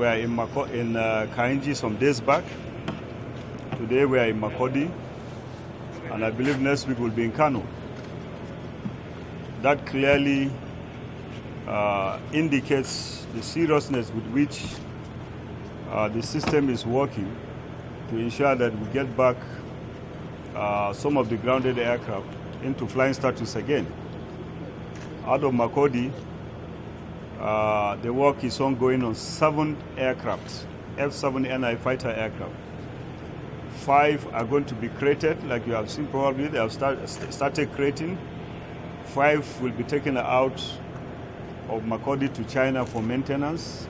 were in Kainji some days back. Today we are in Makodi, and I believe next week we'll be in Kano. That clearly indicates the seriousness with which the system is working to ensure that we get back some of the grounded aircraft into flying status again. Out of Makodi, the work is ongoing on 7 aircraft, F-7Ni fighter aircraft. 5 are going to be created, like you have seen probably, they have started creating. 5 will be taken out of Makodi to China for maintenance.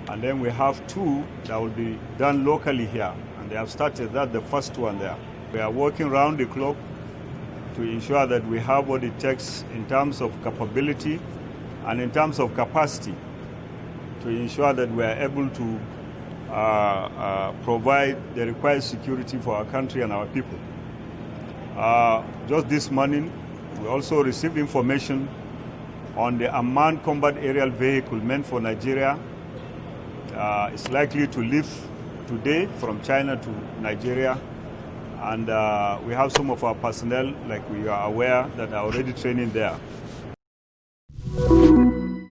And then we have 2 that will be done locally here. And they have started that, the first one there. We are working round the clock to ensure that we have what it takes in terms of capability and in terms of capacity to ensure that we are able to provide the required security for our country and our people. Just this morning, we also received information on the unmanned combat aerial vehicle meant for Nigeria. It's likely to leave today from China to Nigeria. And we have some of our personnel, like we are aware, that are already training there.